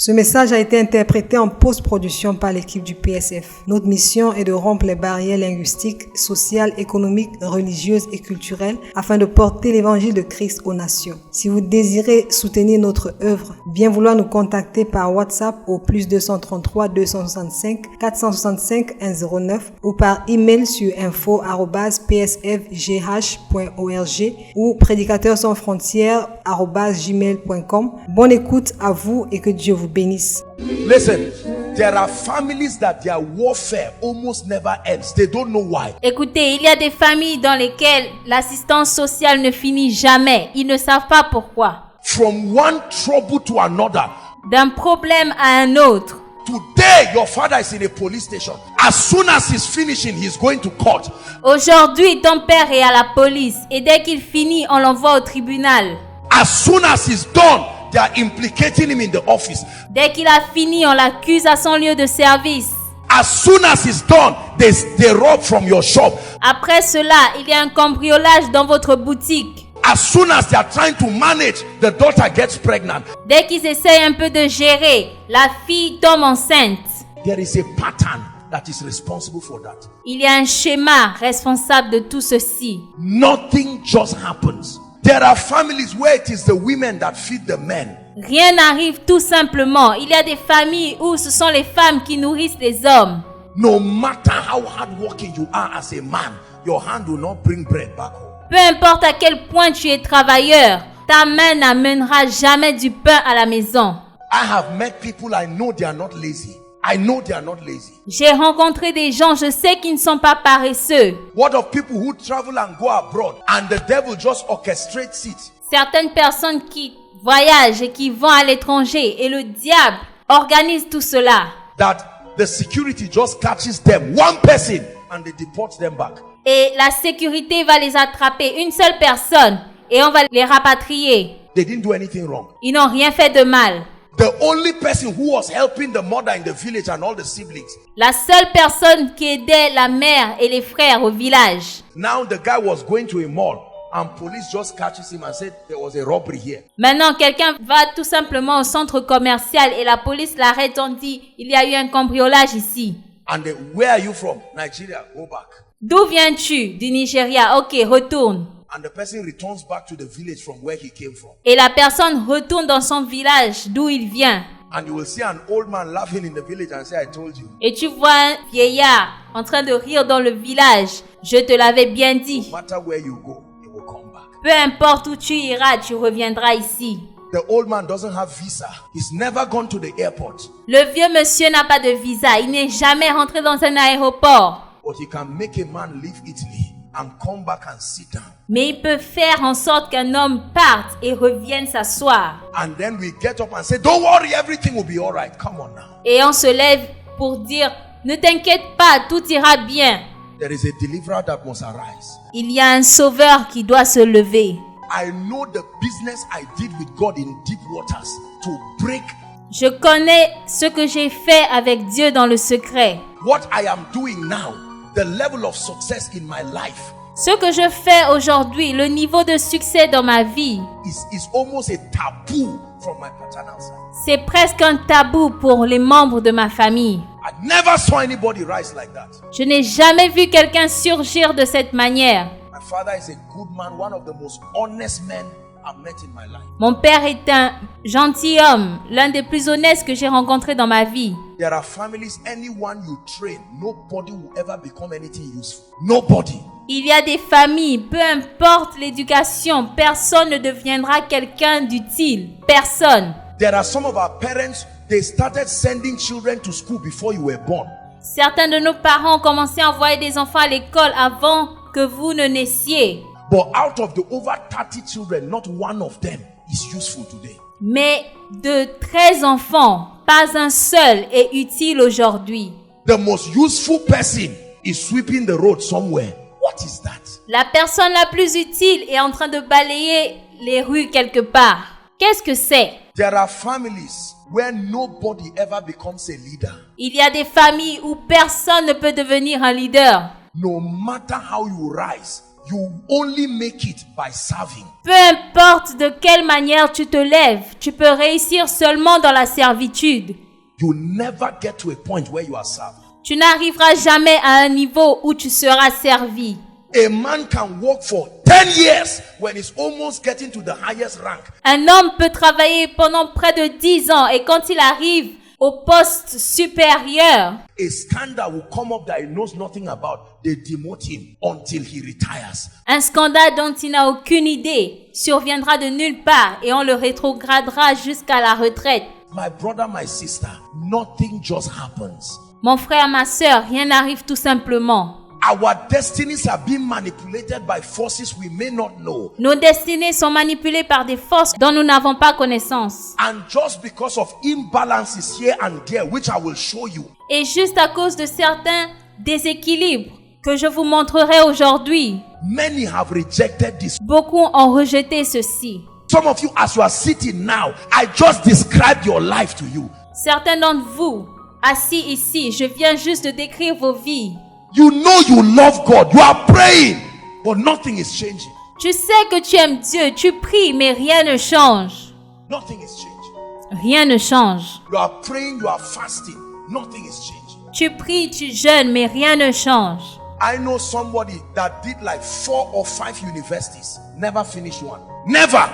Ce message a été interprété en post-production par l'équipe du PSF. Notre mission est de rompre les barrières linguistiques, sociales, économiques, religieuses et culturelles afin de porter l'évangile de Christ aux nations. Si vous désirez soutenir notre œuvre, bien vouloir nous contacter par WhatsApp au +233 265 465 109 ou par email sur info@psfgh.org ou prédicateurs-sans-frontières@gmail.com. Bonne écoute à vous et que Dieu vous bénisse. Listen, there are families that their warfare almost never ends. They don't know why. Écoutez, il y a des familles dans lesquelles l'assistance sociale ne finit jamais. Ils ne savent pas pourquoi. From one trouble to another. D'un problème à un autre. Today, your father is in a police station. As soon as he's finishing, he's going to court. Aujourd'hui, ton père est à la police et dès qu'il finit, on l'envoie au tribunal. As soon as he's done, they are implicating him in the office. Dès qu'il a fini, on l'accuse à son lieu de service. As soon as he's done, they rob from your shop. Après cela, il y a un cambriolage dans votre boutique. As soon as they are trying to manage, the daughter gets pregnant. Dès qu'ils essayent un peu de gérer, la fille tombe enceinte. There is a pattern that is responsible for that. Il y a un schéma responsable de tout ceci. Nothing just happens. There are families where it is the women that feed the men. Rien n'arrive tout simplement. Il y a des familles où ce sont les femmes qui nourrissent les hommes. No matter how hardworking you are as a man, your hand will not bring bread back home. Peu importe à quel point tu es travailleur, ta main n'amènera jamais du pain à la maison. I have met people I know they are not lazy. I know they are not lazy. J'ai rencontré des gens, je sais qu'ils ne sont pas paresseux. What of people who travel and go abroad and the devil just orchestrates it? Certaines personnes qui voyagent et qui vont à l'étranger et le diable organise tout cela. That the security just catches them, one person, and they deport them back. Et la sécurité va les attraper, une seule personne, et on va les rapatrier. They didn't do anything wrong. Ils n'ont rien fait de mal. The only person who was helping the mother in the village and all the siblings. La seule personne qui aidait la mère et les frères au village. Now the guy was going to a mall and police just catches him and said there was a robbery here. Maintenant, quelqu'un va tout simplement au centre commercial et la police l'arrête. On dit, il y a eu un cambriolage ici. And where are you from? Nigeria. Go back. D'où viens-tu? Du Nigeria. Ok, retourne. And the person returns back to the village from where he came from. Et la personne retourne dans son village d'où il vient. And you will see an old man laughing in the village and say, I told you. Et tu vois un vieillard en train de rire dans le village. Je te l'avais bien dit. No matter where you go, you will come back. Peu importe où tu iras, tu reviendras ici. The old man doesn't have visa. He's never gone to the airport. Le vieux monsieur n'a pas de visa. Il n'est jamais rentré dans un aéroport. But he can make a man leave Italy and come back and sit down. Mais il peut faire en sorte qu'un homme parte et revienne s'asseoir. And then we get up and say, don't worry, everything will be all right. Come on now. Et on se lève pour dire, ne t'inquiète pas, tout ira bien. There is a deliverer that must arise. Il y a un sauveur qui doit se lever. I know the business I did with God in deep waters to break. Je connais ce que j'ai fait avec Dieu dans le secret. What I am doing now, the level of success in my life. Ce que je fais aujourd'hui, le niveau de succès dans ma vie, is almost a taboo from my paternal side. c'est presque un tabou pour les membres de ma famille. I never saw anybody rise like that. Je n'ai jamais vu quelqu'un surgir de cette manière. My father is a good man, one of the most honest men I've met in my life. Mon père est un gentilhomme, l'un des plus honnêtes que j'ai rencontrés dans ma vie. There are families, anyone you train, nobody will ever become anything useful. Nobody. Il y a des familles, peu importe l'éducation, personne ne deviendra quelqu'un d'utile. Personne. There are some of our parents, they started sending children to school before you were born. Certains de nos parents ont commencé à envoyer des enfants à l'école avant que vous ne naissiez. But out of the over 30 children, not one of them is useful today. Mais de 13 enfants, pas un seul est utile aujourd'hui. The most useful person is sweeping the road somewhere. What is that? La personne la plus utile est en train de balayer les rues quelque part. Qu'est-ce que c'est? There are families where nobody ever becomes a leader. Il y a des familles où personne ne peut devenir un leader. No matter how you rise, you only make it by serving. Peu importe de quelle manière tu te lèves, tu peux réussir seulement dans la servitude. You never get to a point where you are served. Tu n'arriveras jamais à un niveau où tu seras servi. A man can work for 10 years when he's almost getting to the highest rank. Un homme peut travailler pendant près de 10 ans et quand il arrive au poste supérieur, A scandal will come up that he knows nothing about. They demote him until he retires. un scandale dont il n'a aucune idée surviendra de nulle part et on le rétrogradera jusqu'à la retraite. My brother, my sister, nothing just happens. Mon frère, ma sœur, rien n'arrive tout simplement. Our destinies are being manipulated by forces we may not know. Nos destinées sont manipulées par des forces dont nous n'avons pas connaissance. And just because of imbalances here and there, which I will show you, Et juste à cause de certains déséquilibres que je vous montrerai aujourd'hui, many have rejected this. beaucoup ont rejeté ceci. Some of you, as you are sitting now, I just described your life to you. Certains d'entre vous, assis ici, je viens juste de décrire vos vies. You know you love God. You are praying, but nothing is changing. Tu sais que tu aimes Dieu, tu pries, mais rien ne change. Nothing is changing. Rien ne change. You are praying, you are fasting. Nothing is changing. Tu pries, tu jeûnes, mais rien ne change. I know somebody that did like 4 or 5 universities, never finished one. Never.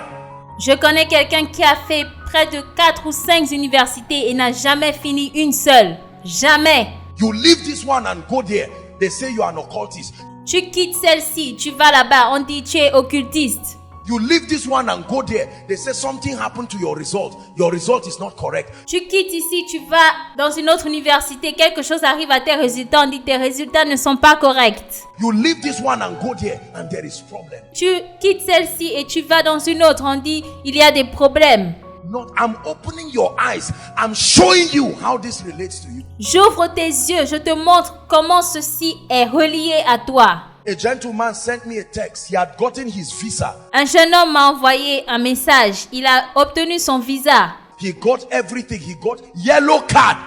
Je connais quelqu'un qui a fait près de 4 ou 5 universités et n'a jamais fini une seule. Jamais. You leave this one and go there. They say you are an occultist. Tu quittes celle-ci, tu vas là-bas, on dit tu es occultiste. You leave this one and go there. They say something happened to your result. Your result is not correct. Tu quittes ici, tu vas dans une autre université, quelque chose arrive à tes résultats, on dit tes résultats ne sont pas corrects. You leave this one and go there and there is problem. Tu quittes celle-ci et tu vas dans une autre, on dit il y a des problèmes. Not, I'm opening your eyes. I'm showing you how this relates to you. J'ouvre tes yeux, je te montre comment ceci est relié à toi. A gentleman sent me a text. He had gotten his visa. Un jeune homme m'a envoyé un message. Il a obtenu son visa. He got everything. He got yellow card.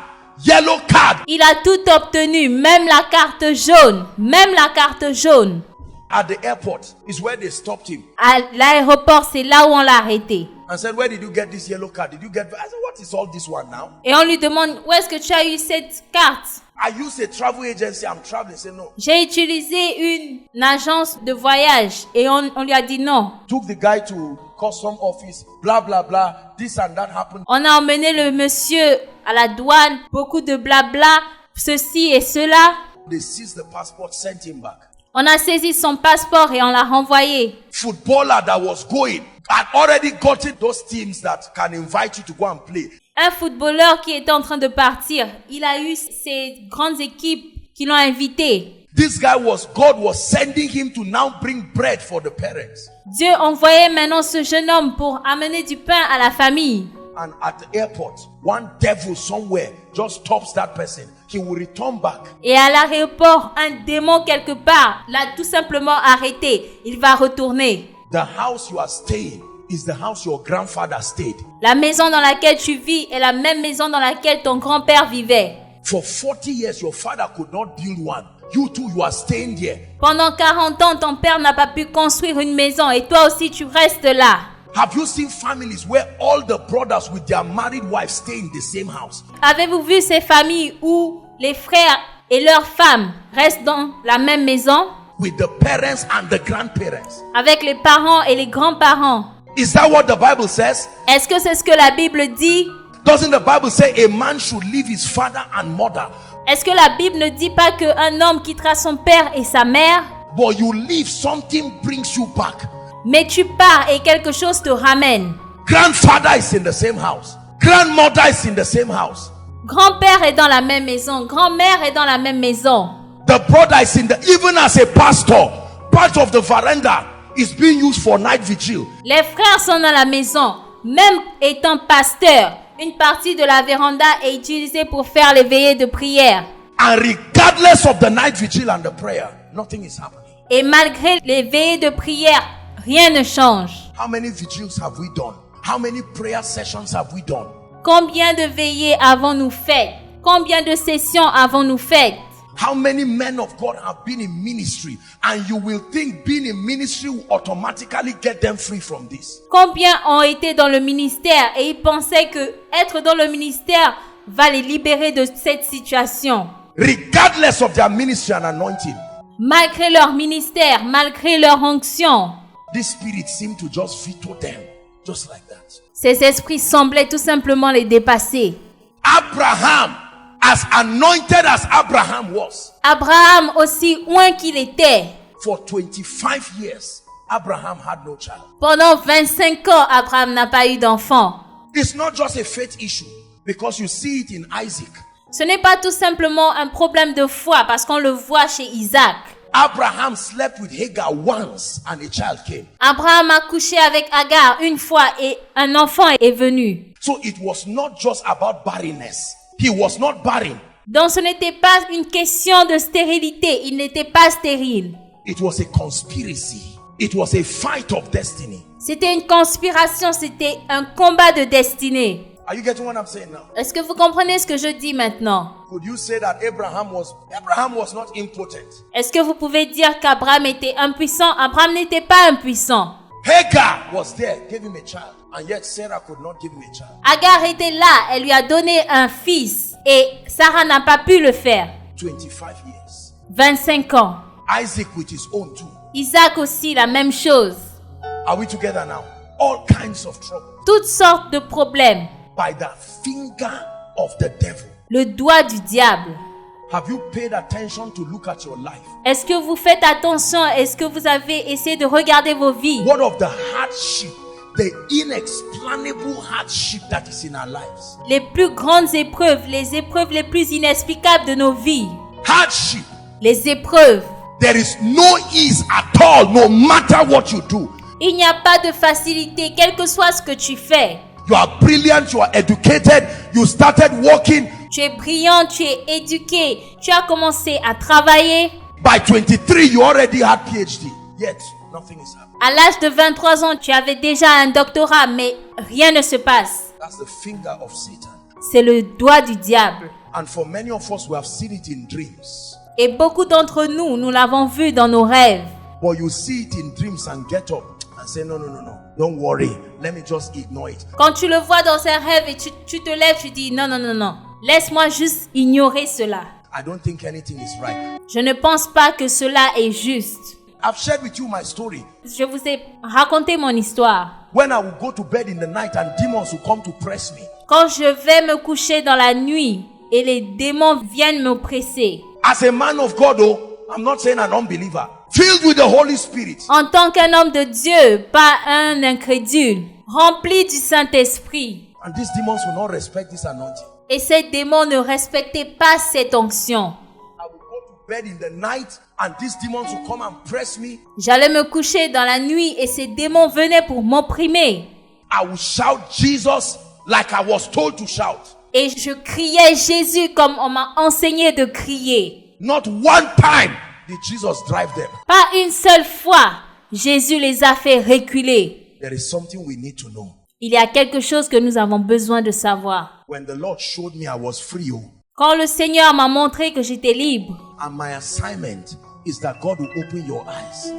Yellow card. Il a tout obtenu, même la carte jaune. Même la carte jaune. At the airport is where they stopped him À l'aéroport, c'est là où on l'a arrêté. and said, "Where did you get this yellow card? Did you get?" I said, "What is all this one now?" Et on lui demande, où est-ce que tu as eu cette carte? I use a travel agency. I'm traveling. Say no. J'ai utilisé une agence de voyage et on lui a dit non. Took the guy to custom office. Blah blah blah. This and that happened. On a emmené le monsieur à la douane, beaucoup de blabla, ceci et cela. They seized the passport, sent him back. On a saisi son passeport et on l'a renvoyé. Footballer that was going had already gotten those teams that can invite you to go and play. Un footballeur qui était en train de partir, il a eu ces grandes équipes qui l'ont invité. This guy God was sending him to now bring bread for the parents. Dieu envoyait maintenant ce jeune homme pour amener du pain à la famille. And at the airport, one devil somewhere just stops that person. He will return back. Et à l'aéroport, un démon quelque part l'a tout simplement arrêté. Il va retourner. The house you are staying is the house your grandfather stayed. La maison dans laquelle tu vis est la même maison dans laquelle ton grand-père vivait. For 40 years, your father could not build one. You too, you are staying there. Pendant 40 ans, ton père n'a pas pu construire une maison et toi aussi tu restes là. Have you seen families where all the brothers with their married wives stay in the same house? Avez-vous vu ces familles où les frères et leurs femmes restent dans la même maison With the parents and the grandparents. avec les parents et les grands-parents? Is that what the Bible says? Est-ce que c'est ce que la Bible dit? Doesn't the Bible say a man should leave his father and mother? Est-ce que la Bible ne dit pas qu'un homme quittera son père et sa mère? But you leave, something brings you back. Mais tu pars et quelque chose te ramène. Grandfather is in the same house. Grandmother is in the same house. Grand-père est dans la même maison. Grand-mère est dans la même maison. The brother is in the, even as a pastor, part of the veranda is being used for night vigil. Les frères sont dans la maison. Même étant pasteur, une partie de la véranda est utilisée pour faire les veillées de prière. And regardless of the night vigil and the prayer, nothing is happening. Et malgré les veillées de prière, rien ne change. How many vigils have we done? How many prayer sessions have we done? Combien de veillées avons-nous faites? Combien de sessions avons-nous faites? How many men of God have been in ministry and you will think being in ministry will automatically get them free from this? Combien ont été dans le ministère et ils pensaient que être dans le ministère va les libérer de cette situation? Regardless of their ministry and anointing, Malgré leur ministère, malgré leur onction, this spirit seemed to just veto them, just like that. ces esprits semblaient tout simplement les dépasser. Abraham, as anointed as Abraham was, Abraham, aussi loin qu'il était, for 25 years, Abraham had no child. pendant 25 ans, Abraham n'a pas eu d'enfant. It's not just a faith issue, because you see it in Isaac. Ce n'est pas tout simplement un problème de foi parce qu'on le voit chez Isaac. Abraham slept with Hagar once and a child came. Abraham a couché avec Agar une fois et un enfant est venu. So it was not just about barrenness. He was not barren. Donc ce n'était pas une question de stérilité, il n'était pas stérile. It was a conspiracy. It was a fight of destiny. C'était une conspiration, c'était un combat de destinée. Are you getting what I'm saying now? Est-ce que vous comprenez ce que je dis maintenant? Could you say that Abraham was not impotent? Est-ce que vous pouvez dire qu'Abraham était impuissant? Abraham n'était pas impuissant. Hagar was there, gave him a child, and yet Sarah could not give him a child. Agar était là, elle lui a donné un fils et Sarah n'a pas pu le faire. 25 years. 25 ans. Isaac with his own too. Isaac aussi, la même chose. Are we together now? All kinds of trouble. Toutes sortes de problèmes. By the finger of the devil. Le doigt du diable. Have you paid attention to look at your life? Est-ce que vous faites attention? Est-ce que vous avez essayé de regarder vos vies? What of the hardship, the inexplainable hardship that is in our lives? Les plus grandes épreuves, les épreuves les plus inexplicables de nos vies. Hardship. Les épreuves. There is no ease at all, no matter what you do. Il n'y a pas de facilité, quel que soit ce que tu fais. You are brilliant, you are educated, you started working. Tu es brillant, tu es éduqué, tu as commencé à travailler. By 23, you already had PhD. Yet, nothing is happening. À l'âge de 23 ans, tu avais déjà un doctorat, mais rien ne se passe. That's the finger of Satan. C'est le doigt du diable. And for many of us, we have seen it in dreams. Et beaucoup d'entre nous, nous l'avons vu dans nos rêves. But you see it in dreams and get up and say, no. Don't worry. Let me just ignore it. Quand tu le vois dans un rêve et tu te lèves, tu dis non. Laisse-moi juste ignorer cela. I don't think anything is right. Je ne pense pas que cela est juste. I've shared with you my story. Je vous ai raconté mon histoire. When I would go to bed in the night and demons would come to press me. Quand je vais me coucher dans la nuit et les démons viennent me presser. As a man of God, I'm not saying an unbeliever. Filled with the Holy Spirit. En tant qu'un homme de Dieu, pas un incrédule, rempli du Saint-Esprit. And these demons will not respect this anointing. Et ces démons ne respectaient pas cette onction. I would go to bed in the night and these demons will come and press me. J'allais me coucher dans la nuit et ces démons venaient pour m'opprimer. I would shout Jesus like I was told to shout. Et je criais Jésus comme on m'a enseigné de crier. Not one time did Jesus drive them. Pas une seule fois, Jésus les a fait reculer. There is something we need to know. Il y a quelque chose que nous avons besoin de savoir. When the Lord showed me I was free, Quand le Seigneur m'a montré que j'étais libre, and my assignment is that God will open your eyes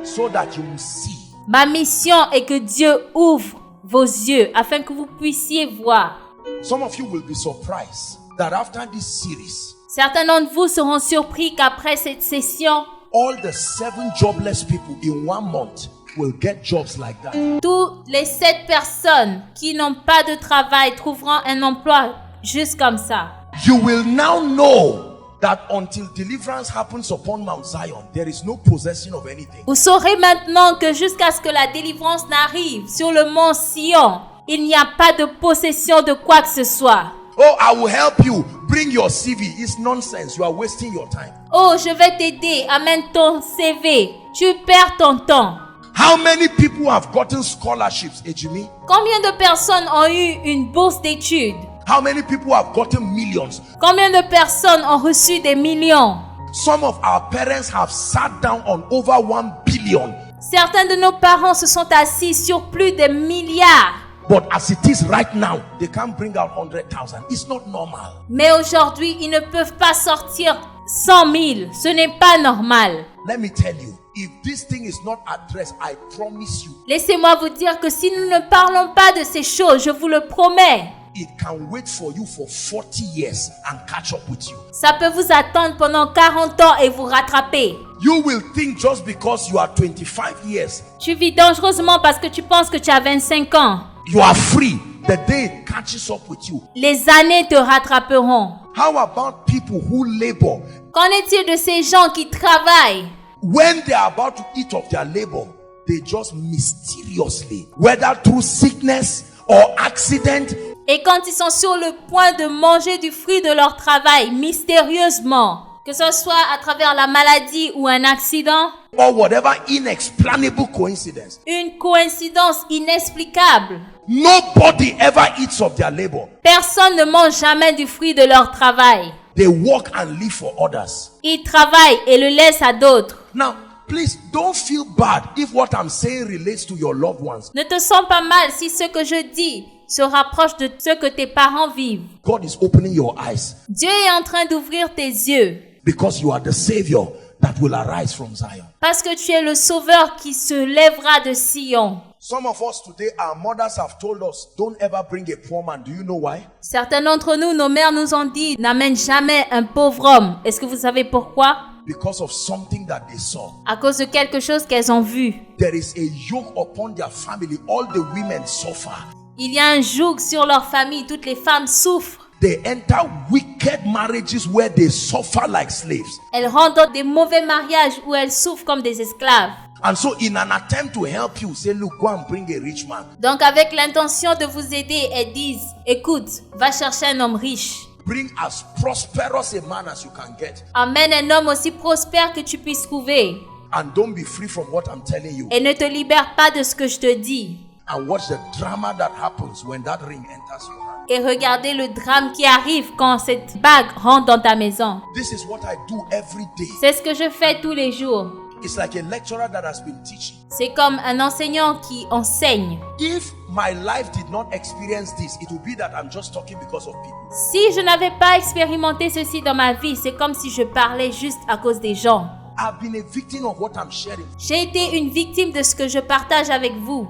so that you will see. ma mission est que Dieu ouvre vos yeux afin que vous puissiez voir. Some of you will be surprised that after this series, Certains d'entre vous seront surpris qu'après cette session, all the 7 jobless people in 1 month will get jobs like that. toutes les 7 personnes qui n'ont pas de travail trouveront un emploi juste comme ça. You will now know that until deliverance happens upon Mount Zion, there is no possession of anything. Vous saurez maintenant que jusqu'à ce que la délivrance n'arrive sur le mont Sion, il n'y a pas de possession de quoi que ce soit. Oh, I will help you. Bring your CV. It's nonsense. You are wasting your time. Oh, je vais t'aider. Amène ton CV. Tu perds ton temps. How many people have gotten scholarships, Ejimi? Combien de personnes ont eu une bourse d'études? How many people have gotten millions? Combien de personnes ont reçu des millions? Some of our parents have sat down on over 1 billion. Certains de nos parents se sont assis sur plus de milliards. But as it is right now, they can't bring out 100,000. It's not normal. Mais aujourd'hui, ils ne peuvent pas sortir 100 000. Ce n'est pas normal. Let me tell you, if this thing is not addressed, I promise you, Laissez-moi vous dire que si nous ne parlons pas de ces choses, je vous le promets, it can wait for you for 40 years and catch up with you. ça peut vous attendre pendant 40 ans et vous rattraper. You will think just because you are 25 years, Tu vis dangereusement parce que tu penses que tu as 25 ans. you are free. The day it catches up with you. Les années te rattraperont. How about people who labor? Qu'en est-il de ces gens qui travaillent? When they are about to eat of their labor, they just mysteriously, whether through sickness or accident, Et quand ils sont sur le point de manger du fruit de leur travail, mystérieusement, que ce soit à travers la maladie ou un accident, or whatever inexplainable coincidence, une coïncidence inexplicable, nobody ever eats of their labor. personne ne mange jamais du fruit de leur travail. They work and live for others. Ils travaillent et le laissent à d'autres. Now, please don't feel bad if what I'm saying relates to your loved ones. Ne te sens pas mal si ce que je dis se rapproche de ce que tes parents vivent. God is opening your eyes Dieu est en train d'ouvrir tes yeux because you are the Savior that will arise from Zion. parce que tu es le sauveur qui se lèvera de Sion. Some of us today, our mothers have told us, don't ever bring a poor man. Do you know why? Certains d'entre nous, nos mères nous ont dit, n'amène jamais un pauvre homme. Est-ce que vous savez pourquoi? Because of something that they saw. À cause de quelque chose qu'elles ont vu. There is a yoke upon their family. All the women suffer. Il y a un joug sur leur famille. Toutes les femmes souffrent. They enter wicked marriages where they suffer like slaves. Elles rentrent dans des mauvais mariages où elles souffrent comme des esclaves. And so in an attempt to help you, say, look, go and bring a rich man. Donc avec l'intention de vous aider, elles disent, écoute, va chercher un homme riche. Bring as prosperous a man as you can get. Amène un homme aussi prospère que tu puisses trouver. And don't be free from what I'm telling you. Et ne te libère pas de ce que je te dis. And watch the drama that happens when that ring enters your hand. Et regardez le drame qui arrive quand cette bague rentre dans ta maison. This is what I do every day. C'est ce que je fais tous les jours. It's like a lecturer that has been teaching. C'est comme un enseignant qui enseigne. If my life did not experience this, it would be that I'm just talking because of people. Si je n'avais pas expérimenté ceci dans ma vie, c'est comme si je parlais juste à cause des gens. I've been a victim of what I'm sharing. J'ai été une victime de ce que je partage avec vous.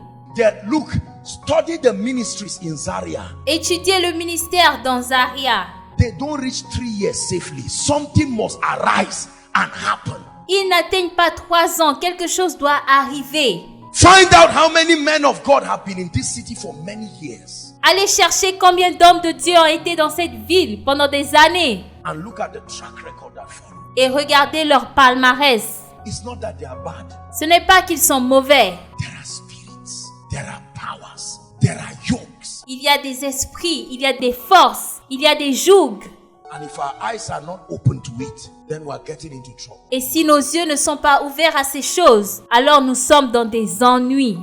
Look, study the ministries in Zaria. Étudiez le ministère dans Zaria. They don't reach 3 years safely. Something must arise and happen. Ils n'atteignent pas 3 ans. Quelque chose doit arriver. Find out how many men of God have been in this city for many years. Allez chercher combien d'hommes de Dieu ont été dans cette ville pendant des années. And look at the track record that follows. Et regardez leur palmarès. It's not that they are bad. Ce n'est pas qu'ils sont mauvais. There are spirits. There are powers. There are yokes. Il y a des esprits, il y a des forces, il y a des jougs. And if our eyes are not open to it, then we are getting into trouble. Et si nos yeux ne sont pas ouverts à ces choses, alors nous sommes dans des ennuis.